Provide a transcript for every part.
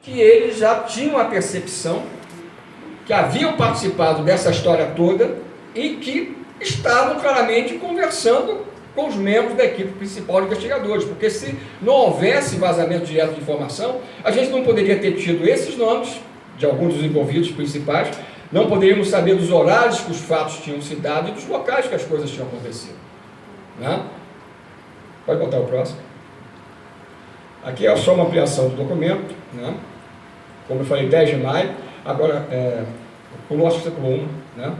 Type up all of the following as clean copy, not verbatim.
que eles já tinham a percepção que haviam participado dessa história toda e que estavam claramente conversando com os membros da equipe principal de investigadores, porque se não houvesse vazamento direto de informação, a gente não poderia ter tido esses nomes de alguns dos envolvidos principais, não poderíamos saber dos horários que os fatos tinham se dado e dos locais que as coisas tinham acontecido. Né? Pode botar o próximo. Aqui é só uma ampliação do documento, né? Como eu falei, 10 de maio, agora, pulou, acho que você pulou um, né?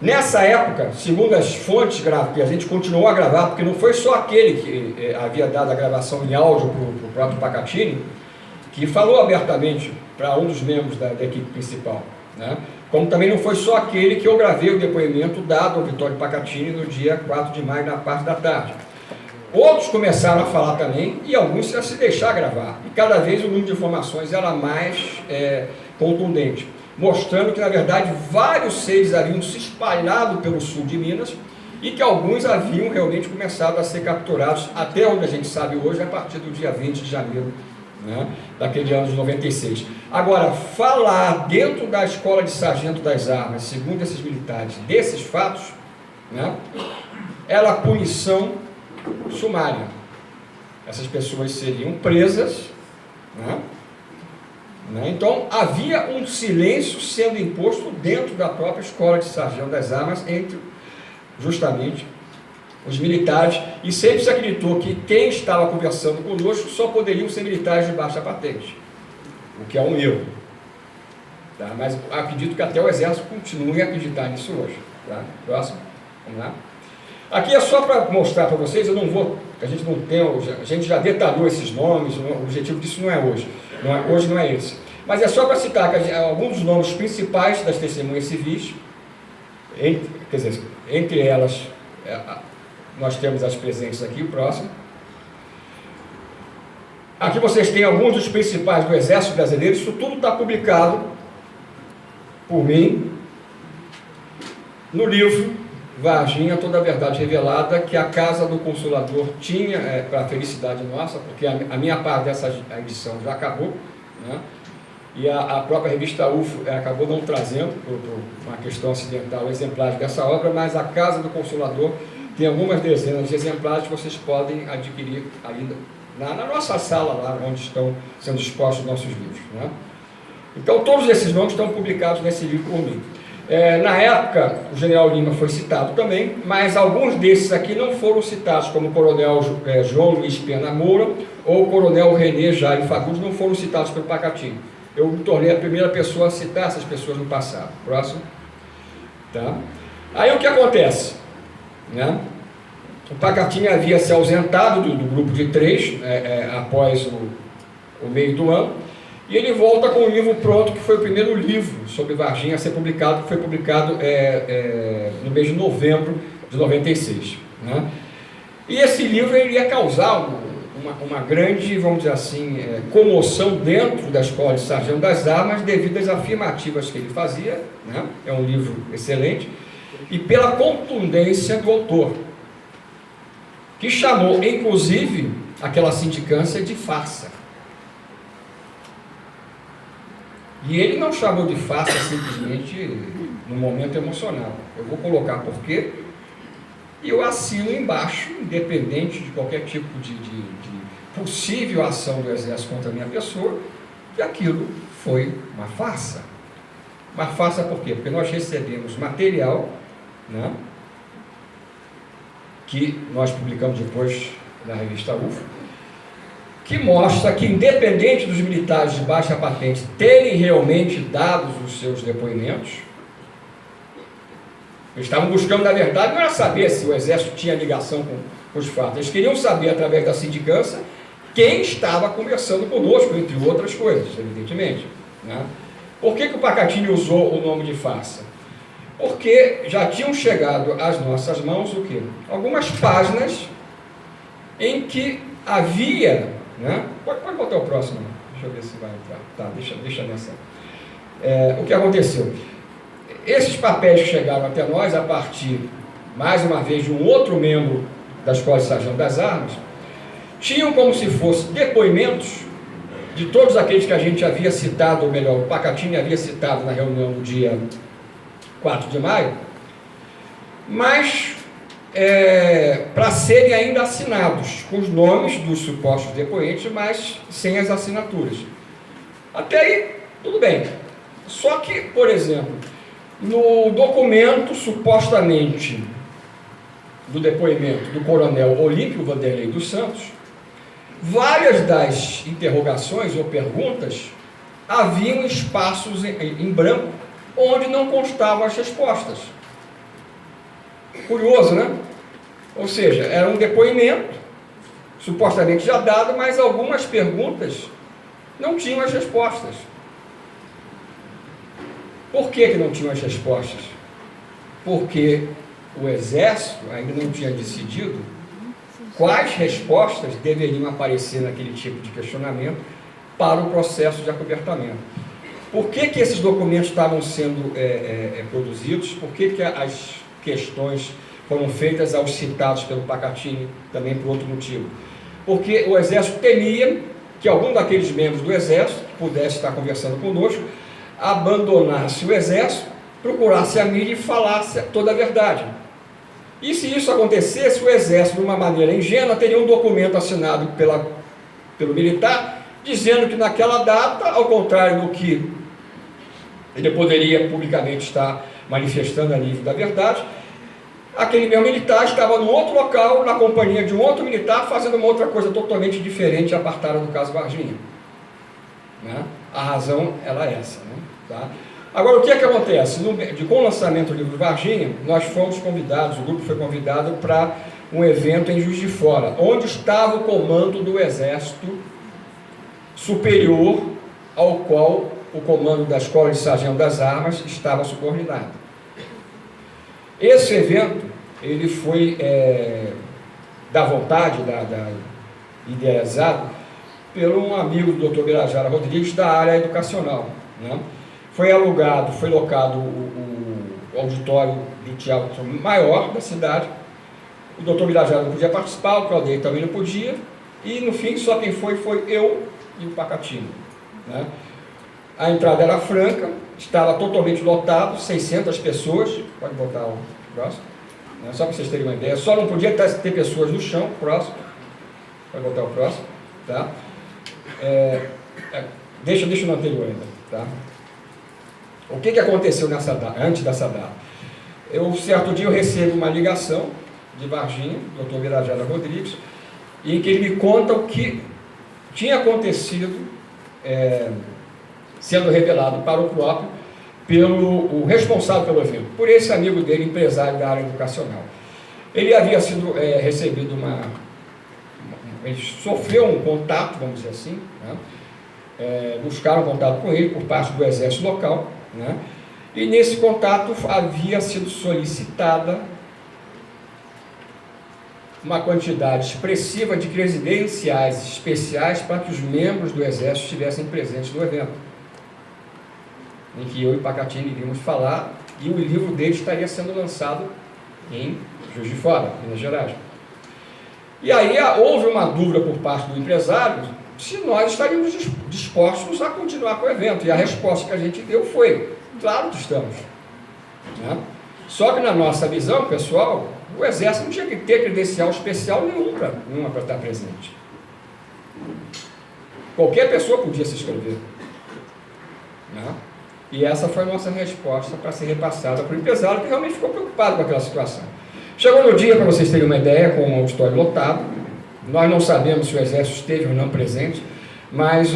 Nessa época, segundo as fontes que a gente continuou a gravar, porque não foi só aquele que havia dado a gravação em áudio para o próprio Pacatini, que falou abertamente para um dos membros da equipe principal, né? Como também não foi só aquele que eu gravei o depoimento dado ao Vittorio Pacatini no dia 4 de maio, na parte da tarde. Outros começaram a falar também, e alguns a se deixar gravar, e cada vez o número de informações era mais contundente, mostrando que, na verdade, vários seres haviam se espalhado pelo sul de Minas e que alguns haviam realmente começado a ser capturados, até onde a gente sabe hoje, a partir do dia 20 de janeiro, né, daquele ano de 96. Agora, falar dentro da escola de sargento das armas, segundo esses militares, desses fatos, né, era punição sumária. Essas pessoas seriam presas, né? Então havia um silêncio sendo imposto dentro da própria escola de sargento das armas entre justamente os militares, e sempre se acreditou que quem estava conversando conosco só poderiam ser militares de baixa patente, o que é um erro, tá? Mas acredito que até o Exército continue a acreditar nisso hoje, tá? Próximo, vamos lá. Aqui é só para mostrar para vocês, a gente já detalhou esses nomes, o objetivo disso não é hoje, hoje não é esse. Mas é só para citar que alguns dos nomes principais das testemunhas civis, entre elas, nós temos as presentes aqui, o próximo. Aqui vocês têm alguns dos principais do Exército Brasileiro, isso tudo está publicado por mim no livro Varginha, Toda a Verdade Revelada, que a Casa do Consolador tinha, para a felicidade nossa, porque a minha parte dessa edição já acabou, né? E a própria revista UFO acabou não trazendo, por uma questão acidental, exemplares dessa obra, mas a Casa do Consolador tem algumas dezenas de exemplares que vocês podem adquirir ainda na nossa sala, lá onde estão sendo expostos os nossos livros, né? Então, todos esses nomes estão publicados nesse livro por mim. Na época, o general Lima foi citado também, mas alguns desses aqui não foram citados, como o coronel João Luiz Pena Moura ou o coronel René Jair Fagundes, não foram citados pelo Pacatini. Eu me tornei a primeira pessoa a citar essas pessoas no passado. Próximo. Tá? Aí o que acontece? Né? O Pacatini havia se ausentado do grupo de 3 após o meio do ano, e ele volta com um livro pronto, que foi o primeiro livro sobre Varginha a ser publicado, que foi publicado no mês de novembro de 96. Né? E esse livro ele ia causar uma grande, vamos dizer assim, comoção dentro da escola de sargento das armas, devido às afirmativas que ele fazia, né? É um livro excelente, e pela contundência do autor, que chamou, inclusive, aquela sindicância de farsa. E ele não chamou de farsa simplesmente no momento emocional. Eu vou colocar por quê, e eu assino embaixo, independente de qualquer tipo de possível ação do Exército contra a minha pessoa, que aquilo foi uma farsa. Uma farsa por quê? Porque nós recebemos material, né, que nós publicamos depois na revista UFO, que mostra que, independente dos militares de baixa patente terem realmente dado os seus depoimentos, eles estavam buscando, na verdade, não era saber se o Exército tinha ligação com os fatos, eles queriam saber, através da sindicância, quem estava conversando conosco, entre outras coisas, evidentemente. Né? Por que o Pacatini usou o nome de farsa? Porque já tinham chegado às nossas mãos o quê? Algumas páginas em que havia... Né? Pode botar o próximo, deixa eu ver se vai entrar. Tá, deixa nessa. O que aconteceu? Esses papéis que chegaram até nós, a partir, mais uma vez, de um outro membro da Escola de Sargento das Armas, tinham como se fossem depoimentos de todos aqueles que a gente havia citado, ou melhor, o Pacatini havia citado na reunião do dia 4 de maio, mas para serem ainda assinados, com os nomes dos supostos depoentes, mas sem as assinaturas. Até aí, tudo bem. Só que, por exemplo, no documento supostamente do depoimento do coronel Olímpio Vanderlei dos Santos, várias das interrogações ou perguntas haviam espaços em branco onde não constavam as respostas. Curioso, né? Ou seja, era um depoimento supostamente já dado, mas algumas perguntas não tinham as respostas. Por que não tinham as respostas? Porque o Exército ainda não tinha decidido quais respostas deveriam aparecer naquele tipo de questionamento para o processo de acobertamento. Por que esses documentos estavam sendo produzidos? Por que as questões foram feitas aos citados pelo Pacatini, também por outro motivo? Porque o Exército temia que algum daqueles membros do Exército, que pudesse estar conversando conosco, abandonasse o Exército, procurasse a mídia e falasse toda a verdade. E se isso acontecesse, o Exército, de uma maneira ingênua, teria um documento assinado pelo militar, dizendo que naquela data, ao contrário do que ele poderia publicamente estar manifestando a nível da verdade, aquele mesmo militar estava num outro local, na companhia de um outro militar, fazendo uma outra coisa totalmente diferente e apartada do caso Varginha. Né? A razão era essa. Né? Tá? Agora, o que acontece? Com o lançamento do livro Varginha, nós fomos convidados, o grupo foi convidado para um evento em Juiz de Fora, onde estava o comando do Exército superior ao qual o comando da Escola de Sargento das Armas estava subordinado. Esse evento, ele foi da vontade, idealizado por um amigo do Dr. Birajara Rodrigues da área educacional. Né? Foi alugado, foi locado o auditório do Teatro Maior da cidade. O Dr. Birajara não podia participar, o Claudio também não podia, e no fim só quem foi eu e o Pacatini. Né? A entrada era franca, estava totalmente lotado, 600 pessoas, pode botar o próximo, né? Só para vocês terem uma ideia, só não podia ter pessoas no chão, próximo, pode botar o próximo, tá? Deixa no anterior ainda, tá? O que aconteceu antes dessa data? Certo dia eu recebo uma ligação de Varginha, Dr. Birajara Rodrigues, em que ele me conta o que tinha acontecido, sendo revelado para o próprio, o responsável pelo evento, por esse amigo dele, empresário da área educacional. Ele havia sido recebido ele sofreu um contato, vamos dizer assim, né? Buscaram contato com ele por parte do exército local, né? E nesse contato havia sido solicitada uma quantidade expressiva de credenciais especiais para que os membros do exército estivessem presentes no evento, em que eu e Pacatini iríamos falar, e o livro dele estaria sendo lançado em Juiz de Fora, Minas Gerais. E aí houve uma dúvida por parte do empresário se nós estaríamos dispostos a continuar com o evento, e a resposta que a gente deu foi: claro que estamos. Né? Só que na nossa visão, pessoal, o Exército não tinha que ter credencial especial nenhuma para estar presente. Qualquer pessoa podia se inscrever. Né? E essa foi a nossa resposta para ser repassada para o empresário, que realmente ficou preocupado com aquela situação. Chegou no dia, para vocês terem uma ideia, com o auditório lotado. Nós não sabemos se o Exército esteve ou não presente, mas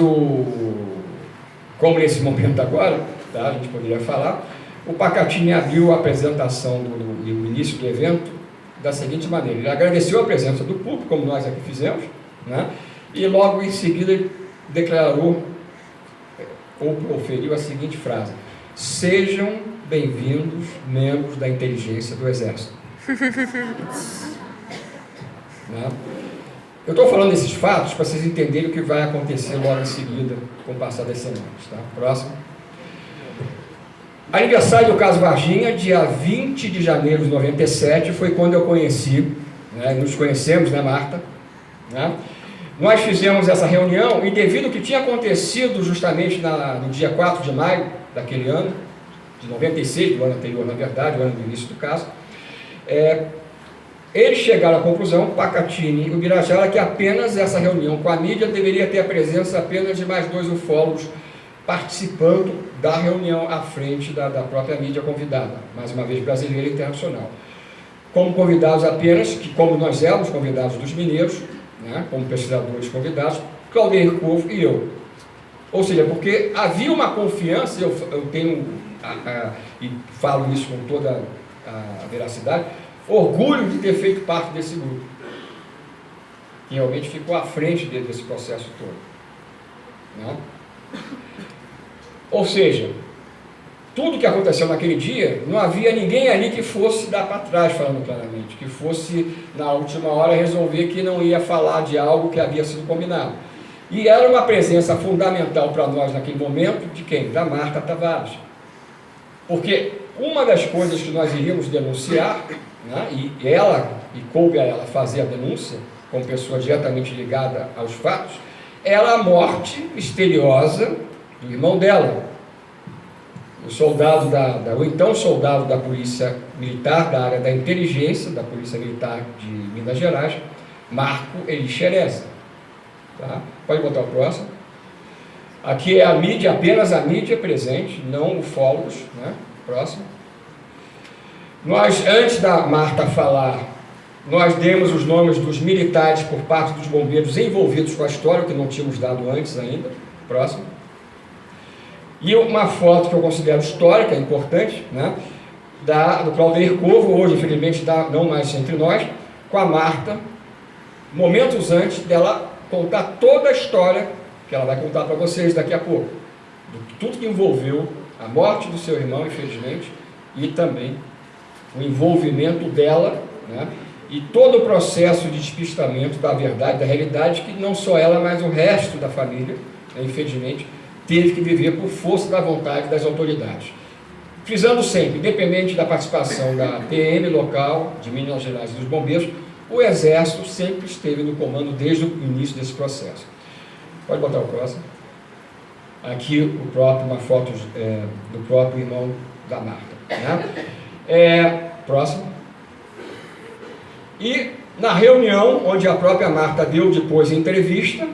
como nesse momento agora, tá, a gente poderia falar, o Pacatini abriu a apresentação do início do evento da seguinte maneira: ele agradeceu a presença do público, como nós aqui fizemos, né, e logo em seguida declarou, ou proferiu a seguinte frase: sejam bem-vindos, membros da inteligência do Exército. Né? Eu estou falando desses fatos para vocês entenderem o que vai acontecer logo em seguida, com o passar das semanas. Tá? Próximo. Aniversário do caso Varginha, dia 20 de janeiro de 97, foi quando eu conheci, né, nos conhecemos, né, Marta? Né? Nós fizemos essa reunião e, devido ao que tinha acontecido justamente no dia 4 de maio daquele ano, de 96, do ano anterior, na verdade, o ano do início do caso, eles chegaram à conclusão, Pacatini e o Birajara, que apenas essa reunião com a mídia deveria ter a presença apenas de mais 2 ufólogos participando da reunião à frente da própria mídia convidada, mais uma vez brasileira e internacional. Como convidados apenas, que como nós éramos convidados dos mineiros, né, como pesquisadores convidados, Claudeir Corvo e eu. Ou seja, porque havia uma confiança, eu tenho, e falo isso com toda a veracidade, orgulho de ter feito parte desse grupo, que realmente ficou à frente desse processo todo. Né? Ou seja, tudo que aconteceu naquele dia, não havia ninguém ali que fosse dar para trás, falando claramente, que fosse, na última hora, resolver que não ia falar de algo que havia sido combinado. E era uma presença fundamental para nós naquele momento, de quem? Da Marta Tavares. Porque uma das coisas que nós iríamos denunciar, né, e coube a ela fazer a denúncia, como pessoa diretamente ligada aos fatos, era a morte misteriosa do irmão dela, o então soldado da Polícia Militar, da área da inteligência, da Polícia Militar de Minas Gerais, Marco Elixereza. Tá? Pode botar o próximo. Aqui é a mídia, apenas a mídia presente, não ufólogos, né? Próximo. Nós, antes da Marta falar, nós demos os nomes dos militares por parte dos bombeiros envolvidos com a história, que não tínhamos dado antes ainda. Próximo. E uma foto que eu considero histórica, importante, né, do Claudeir Corvo, hoje, infelizmente, não mais entre nós, com a Marta, momentos antes dela contar toda a história, que ela vai contar para vocês daqui a pouco, de tudo que envolveu a morte do seu irmão, infelizmente, e também o envolvimento dela, né, e todo o processo de despistamento da verdade, da realidade, que não só ela, mas o resto da família, né, infelizmente, teve que viver por força da vontade das autoridades. Frisando sempre, independente da participação da PM local, de Minas Gerais e dos bombeiros, o Exército sempre esteve no comando desde o início desse processo. Pode botar o próximo. Aqui uma foto do próprio irmão da Marta. Né? Próximo. E na reunião, onde a própria Marta deu depois entrevista,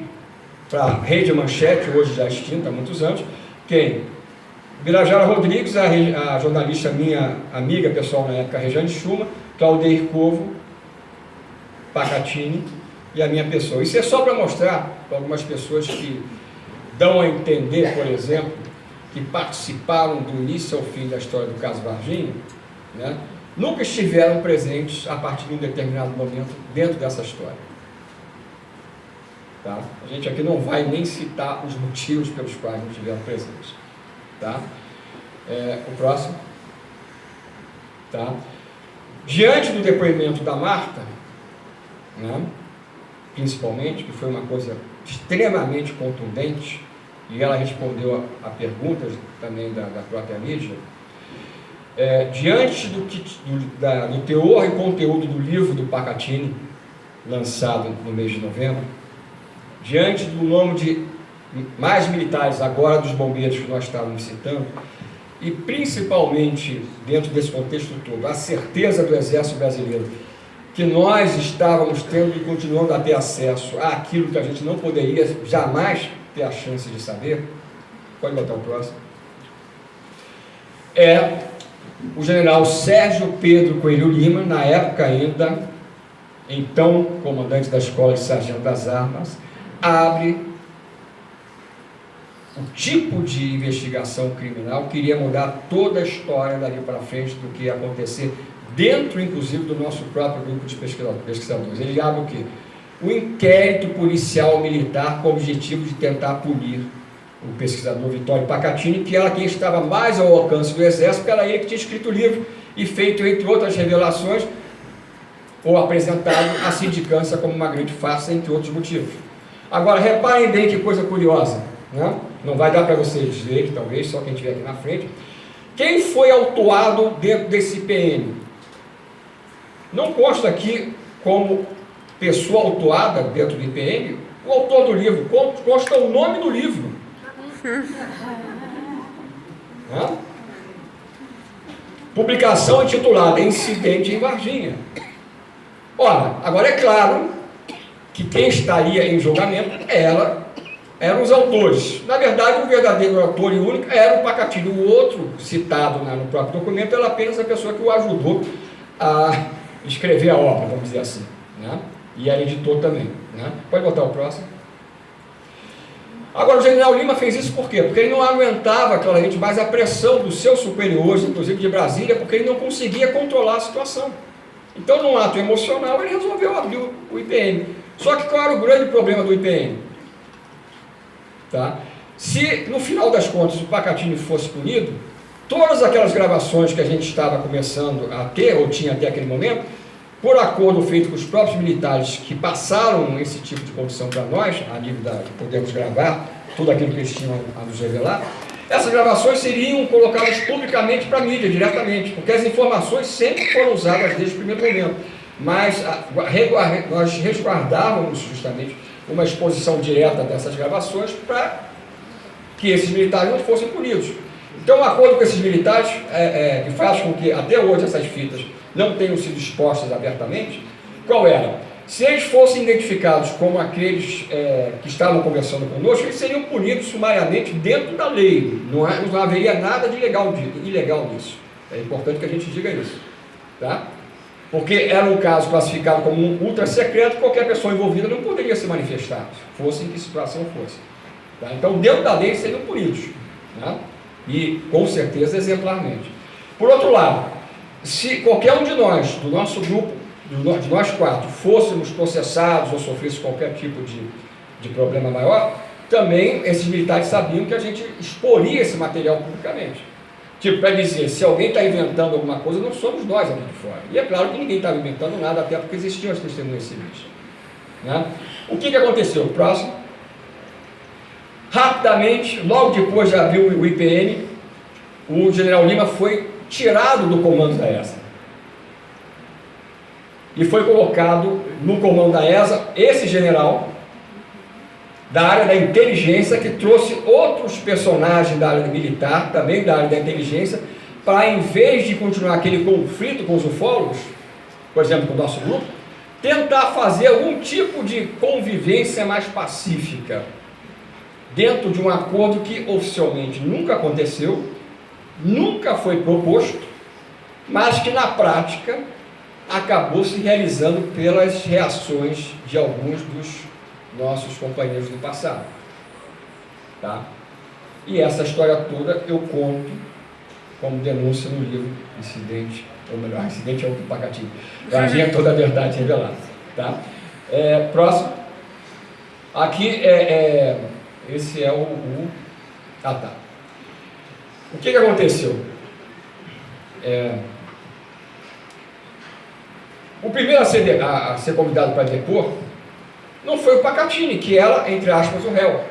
para a Rede Manchete, hoje já extinta há muitos anos, quem? Birajara Rodrigues, a jornalista minha amiga pessoal na época, Rejane Schuma, Claudeir Corvo, Pacatini e a minha pessoa. Isso é só para mostrar para algumas pessoas que dão a entender, por exemplo, que participaram do início ao fim da história do caso Varginha, né, nunca estiveram presentes a partir de um determinado momento dentro dessa história. Tá? A gente aqui não vai nem citar os motivos pelos quais não estiveram presentes. Tá? O próximo. Tá? Diante do depoimento da Marta, né, principalmente, que foi uma coisa extremamente contundente, e ela respondeu a perguntas também da própria mídia, diante do teor e conteúdo do livro do Pacatini, lançado no mês de novembro, diante do nome de mais militares, agora dos bombeiros que nós estávamos citando, e principalmente dentro desse contexto todo, a certeza do Exército Brasileiro que nós estávamos tendo e continuando a ter acesso àquilo que a gente não poderia jamais ter a chance de saber, pode botar o próximo, o general Sérgio Pedro Coelho Lima, na época ainda, então comandante da Escola de Sargento das Armas, abre o tipo de investigação criminal que iria mudar toda a história dali para frente do que ia acontecer dentro, inclusive, do nosso próprio grupo de pesquisadores. Ele abre o quê? O inquérito policial militar com o objetivo de tentar punir o pesquisador Vitório Pacatini, que era quem estava mais ao alcance do Exército, porque era ele que tinha escrito o livro e feito, entre outras revelações, ou apresentado a sindicância como uma grande farsa, entre outros motivos. Agora, reparem bem que coisa curiosa, né? Não vai dar para vocês verem, talvez, só quem estiver aqui na frente. Quem foi autuado dentro desse IPM? Não consta aqui como pessoa autuada dentro do IPM o autor do livro, consta o nome do livro. Publicação intitulada Incidente em Varginha. Ora, agora é claro que quem estaria em julgamento eram os autores. Na verdade, o verdadeiro autor e único era o Pacatini. O outro, citado no próprio documento, era apenas a pessoa que o ajudou a escrever a obra, vamos dizer assim, né? E era editor também, né? Pode botar o próximo. Agora, o general Lima fez isso por quê? Porque ele não aguentava, claramente, mais a pressão dos seus superiores, inclusive de Brasília, porque ele não conseguia controlar a situação. Então, num ato emocional, ele resolveu abrir o IPM. Só que qual era o grande problema do IPM? Tá? Se, no final das contas, o Pacatini fosse punido, todas aquelas gravações que a gente estava começando a ter, ou tinha até aquele momento, por acordo feito com os próprios militares que passaram esse tipo de condição para nós, a nível de podermos gravar tudo aquilo que eles tinham a nos revelar, essas gravações seriam colocadas publicamente para a mídia, diretamente, porque as informações sempre foram usadas desde o primeiro momento, mas nós resguardávamos justamente uma exposição direta dessas gravações para que esses militares não fossem punidos. Então, um acordo com esses militares, que faz com que até hoje essas fitas não tenham sido expostas abertamente, qual era? Se eles fossem identificados como aqueles que estavam conversando conosco, eles seriam punidos sumariamente dentro da lei. Não haveria nada de ilegal nisso. É importante que a gente diga isso. Tá? Porque era um caso classificado como um ultra secreto, qualquer pessoa envolvida não poderia se manifestar, fosse em que situação fosse. Tá? Então, dentro da lei, seriam punidos. Tá? E, com certeza, exemplarmente. Por outro lado, se qualquer um de nós, do nosso grupo, de nós quatro, fôssemos processados ou sofresse qualquer tipo de problema maior, também esses militares sabiam que a gente exporia esse material publicamente. Tipo, para dizer, se alguém está inventando alguma coisa, não somos nós aqui de fora. E é claro que ninguém estava inventando nada, até porque existiam as testemunhas civis. Né? O que aconteceu? Próximo. Rapidamente, logo depois de abrir o IPM, o general Lima foi tirado do comando da ESA. E foi colocado no comando da ESA esse general da área da inteligência, que trouxe outros personagens da área militar, também da área da inteligência, para, em vez de continuar aquele conflito com os ufólogos, por exemplo, com o nosso grupo, tentar fazer algum tipo de convivência mais pacífica, dentro de um acordo que oficialmente nunca aconteceu, nunca foi proposto, mas que na prática acabou se realizando pelas reações de alguns dos nossos companheiros do passado. Tá? E essa história toda eu conto como denúncia no livro Incidente, ou melhor, Incidente é o do Pacatini. Varginha, toda a verdade revelada. Tá? Próximo. Aqui esse é Ah, tá. O que aconteceu? O primeiro a ser convidado para depor não foi o Pacatini, que era, entre aspas, o réu.